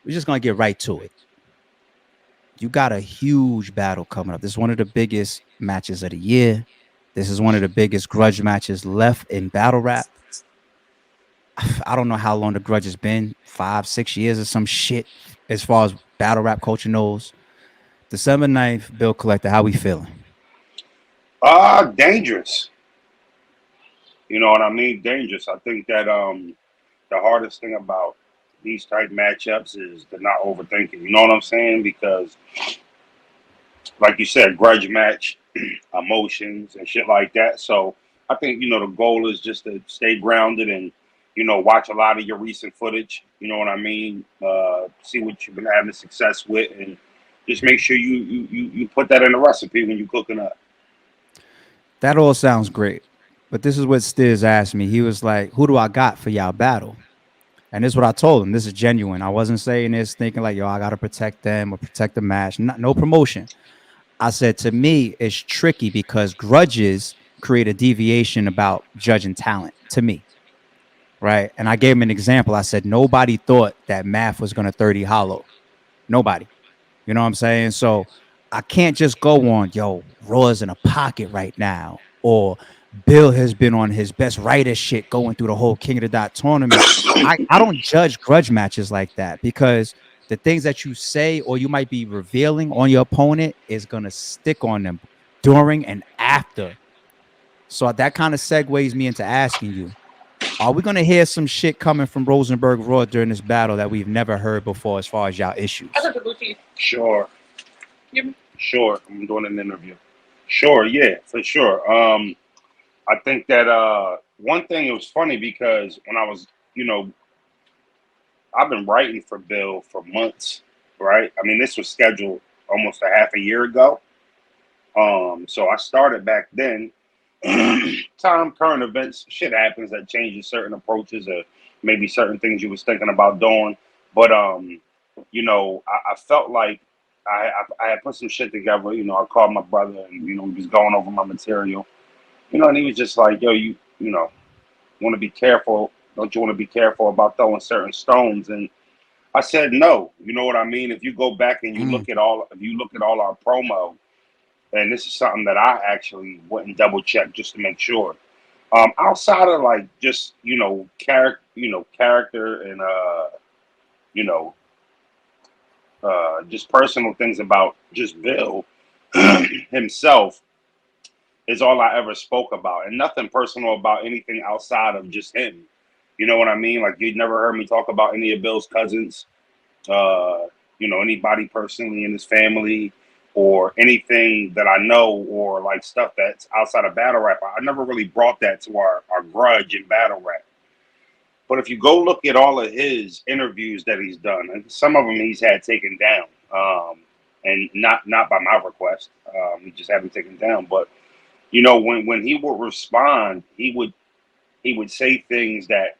we're just gonna get right to it. You got a huge battle coming up. This is one of the biggest matches of the year. This is one of the biggest grudge matches left in battle rap. I don't know how long the grudge has been, 5, 6 years or some shit, as far as battle rap culture knows. December 9th, Bill Collector, how we feeling? Dangerous. You know what I mean? Dangerous. I think that the hardest thing about these type matchups is to not overthink it. You know what I'm saying? Because like you said, grudge match, emotions and shit like that. So I think, the goal is just to stay grounded and, watch a lot of your recent footage. You know what I mean? See what you've been having success with, and just make sure you put that in the recipe when you're cooking up. That all sounds great. But this is what Stiz asked me. He was like, who do I got for y'all battle? And this is what I told him. This is genuine. I wasn't saying this thinking like, yo, I got to protect them or protect the match. No promotion. I said, to me, it's tricky because grudges create a deviation about judging talent to me. Right. And I gave him an example. I said, nobody thought that Math was going to 30 hollow. Nobody. You know what I'm saying? So I can't just go on, yo, Raw's in a pocket right now. Or Bill has been on his best writer shit going through the whole King of the Dot tournament. I don't judge grudge matches like that because the things that you say or you might be revealing on your opponent is going to stick on them during and after. So that kind of segues me into asking you, are we going to hear some shit coming from Rosenberg Raw during this battle that we've never heard before as far as y'all issues? Sure, sure. I'm doing an interview. Sure, yeah, for sure. I think that one thing, it was funny because when I was, I've been writing for Bill for months, right? I mean, this was scheduled almost a half a year ago. So I started back then. Time, current events, shit happens that changes certain approaches or maybe certain things you was thinking about doing. But I felt like I had put some shit together. I called my brother and we was going over my material. And he was just like, "Yo, you want to be careful. Don't you want to be careful about throwing certain stones?" And I said, "No." You know what I mean? If you go back and Mm. if you look at all our promo, and this is something that I actually went and double checked just to make sure. Outside of like just character and you know just personal things about just Bill himself is all I ever spoke about, and nothing personal about anything outside of just him. You know what I mean? Like you'd never heard me talk about any of Bill's cousins, uh, anybody personally in his family, or anything that I know, or like stuff that's outside of battle rap. I never really brought that to our grudge in battle rap. But if you go look at all of his interviews that he's done, and some of them he's had taken down, and not by my request, he just had them taken down. But when he would respond, he would say things that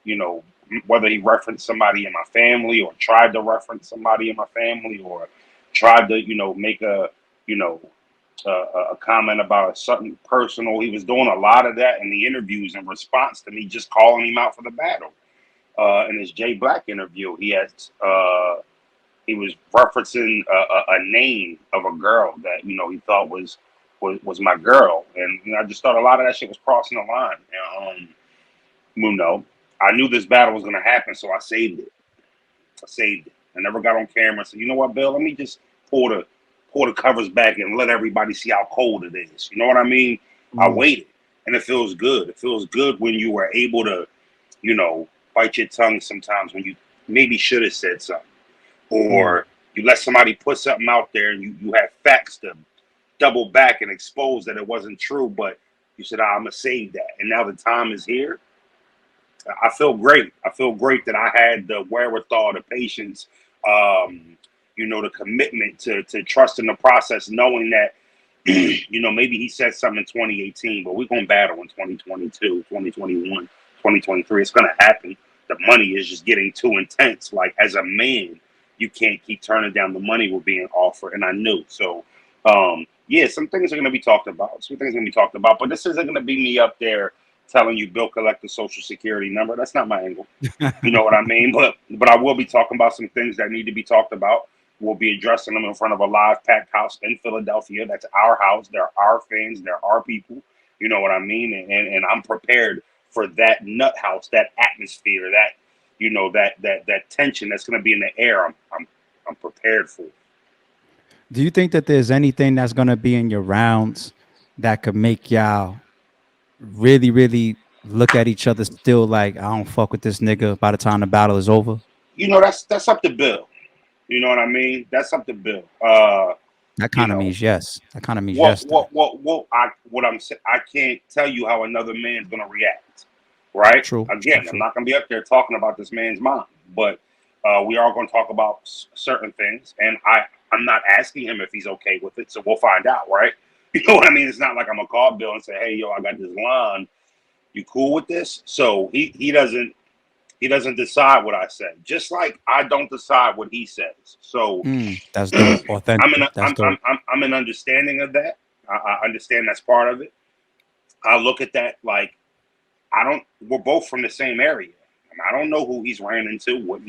whether he referenced somebody in my family or tried to reference somebody in my family or tried to make you know a comment about something personal. He was doing a lot of that in the interviews in response to me just calling him out for the battle. In his Jay Black interview, he was referencing a name of a girl that he thought was my girl, and I just thought a lot of that shit was crossing the line. You know, I knew this battle was going to happen, so I saved it. I saved it. I never got on camera. So you know what, Bill? Let me just pull the covers back and let everybody see how cold it is. You know what I mean? I Mm. waited, and it feels good. It feels good when you were able to, bite your tongue sometimes when you maybe should have said something, Mm. or you let somebody put something out there and you have facts to double back and expose that it wasn't true, but you said, I'm gonna save that, and now the time is here. I feel great. I feel great that I had the wherewithal, the patience, the commitment to trust in the process, knowing that, maybe he said something in 2018, but we're going to battle in 2022, 2021, 2023. It's going to happen. The money is just getting too intense. Like, as a man, you can't keep turning down the money we're being offered. And I knew. So, yeah, some things are going to be talked about. Some things are going to be talked about. But this isn't going to be me up there telling you Bill collect the social security number. That's not my angle. You know what I mean? But I will be talking about some things that need to be talked about. We'll be addressing them in front of a live packed house in Philadelphia. That's our house. They're our fans. They're our people. You know what I mean? And I'm prepared for that nut house, that atmosphere, that that tension that's going to be in the air. I'm prepared for it. Do you think that there's anything that's gonna be in your rounds that could make y'all really, really look at each other still like I don't fuck with this nigga by the time the battle is over? That's up to Bill. You know what I mean? That's up to Bill. That You kind of know, means yes. That kind of means yes then. what I'm saying, I can't tell you how another man's gonna react, right? True, true, Again, I'm true. not gonna be up there talking about this man's mind, but we are gonna talk about certain things, and I'm not asking him if he's okay with it, so we'll find out, right? You know what I mean? It's not like I'm gonna call Bill and say, "Hey, yo, I got this line. You cool with this?" So he doesn't decide what I say, just like I don't decide what he says. So That's dope. I'm in Authentic. a, That's dope. I'm in understanding of that. I understand that's part of it. I look at that like I don't. We're both from the same area. I don't know who he's ran into, what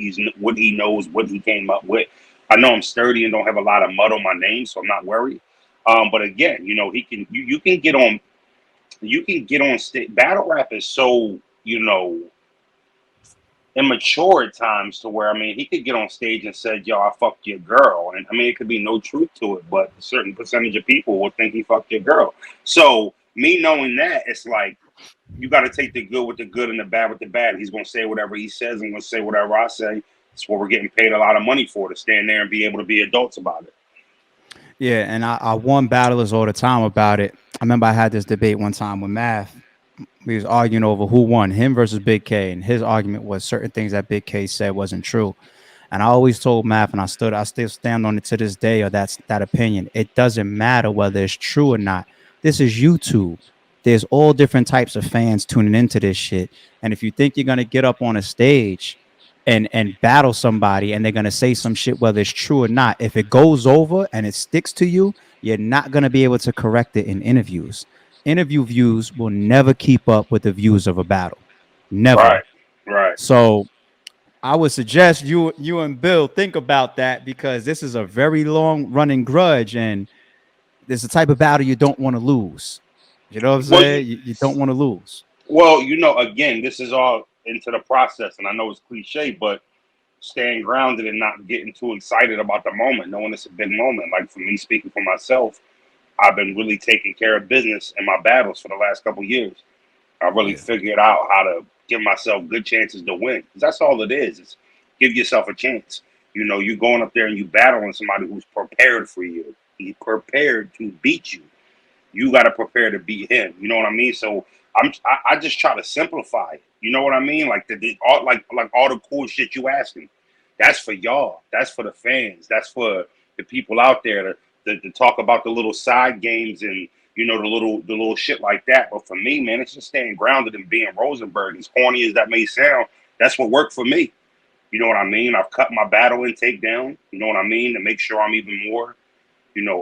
he knows, what he came up with. I know I'm sturdy and don't have a lot of mud on my name, so I'm not worried. But again, he can. You can get on. You can get on stage. Battle rap is so immature at times to where he could get on stage and say, "Yo, I fucked your girl," and it could be no truth to it, but a certain percentage of people will think he fucked your girl. So me knowing that, it's like you got to take the good with the good and the bad with the bad. He's gonna say whatever he says. I'm gonna say whatever I say. It's what we're getting paid a lot of money for, to stand there and be able to be adults about it. Yeah, and I won battlers all the time about it. I remember I had this debate one time with Math. We was arguing over who won, him versus Big K, and his argument was certain things that Big K said wasn't true. And I always told Math, and I still stand on it to this day, or that's that opinion. It doesn't matter whether it's true or not. This is YouTube. There's all different types of fans tuning into this shit. And if you think you're gonna get up on a stage and battle somebody and they're gonna say some shit, whether it's true or not, if it goes over and it sticks to you, you're not gonna be able to correct it in interviews. Interview views will never keep up with the views of a battle. Never. Right, right. So I would suggest you and Bill think about that because this is a very long running grudge and there's a type of battle you don't want to lose. You know what I'm Well, you, saying? You don't want to lose. again, this is all into the process, and I know it's cliche, but staying grounded and not getting too excited about the moment, knowing it's a big moment. Like for me, speaking for myself, I've been really taking care of business in my battles for the last couple of years. I really Yeah. figured out how to give myself good chances to win. 'Cause that's all it is. It's give yourself a chance. You going up there and you battling somebody who's prepared for you. He's prepared to beat you. You got to prepare to beat him. You know what I mean? So I just try to simplify it. You know what I mean? Like all like all the cool shit you asking. That's for y'all. That's for the fans. That's for the people out there to talk about the little side games and the little shit like that. But for me, man, it's just staying grounded and being Rosenberg. As corny as that may sound, that's what worked for me. You know what I mean? I've cut my battle intake down. You know what I mean? To make sure I'm even more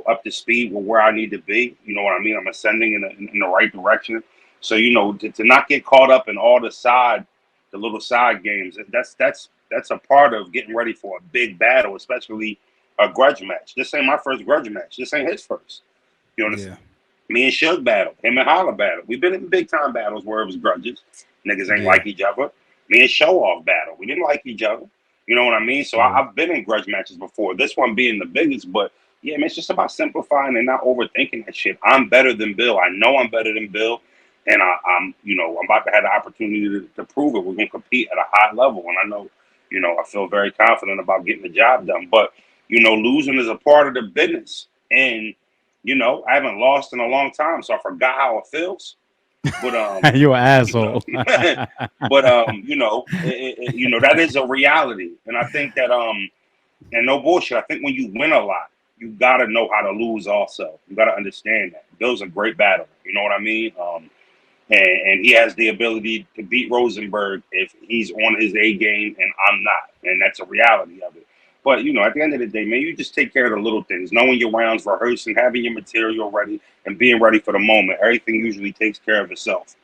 up to speed with where I need to be. You know what I mean? I'm ascending in the right direction. So, to not get caught up in all the little side games, that's a part of getting ready for a big battle, especially a grudge match. This ain't my first grudge match. This ain't his first. You understand? Yeah. Me and Shug battle, him and Holla battle. We've been in big time battles where it was grudges. Niggas ain't Yeah. like each other. Me and Showoff battle. We didn't like each other. You know what I mean? So Yeah. I've been in grudge matches before. This one being the biggest, but yeah, man, it's just about simplifying and not overthinking that shit. I'm better than Bill. I know I'm better than Bill, and I'm about to have the opportunity to prove it. We're gonna compete at a high level, and I know, I feel very confident about getting the job done. But losing is a part of the business, and I haven't lost in a long time, so I forgot how it feels. But You an you know, asshole. but that is a reality, and I think that and no bullshit. I think when you win a lot, you gotta know how to lose. Also, you gotta understand that Bill's a great battler. You know what I mean? And he has the ability to beat Rosenberg if he's on his A game, and I'm not, and that's a reality of it. But at the end of the day, man, you just take care of the little things, knowing your rounds, rehearsing, having your material ready, and being ready for the moment. Everything usually takes care of itself.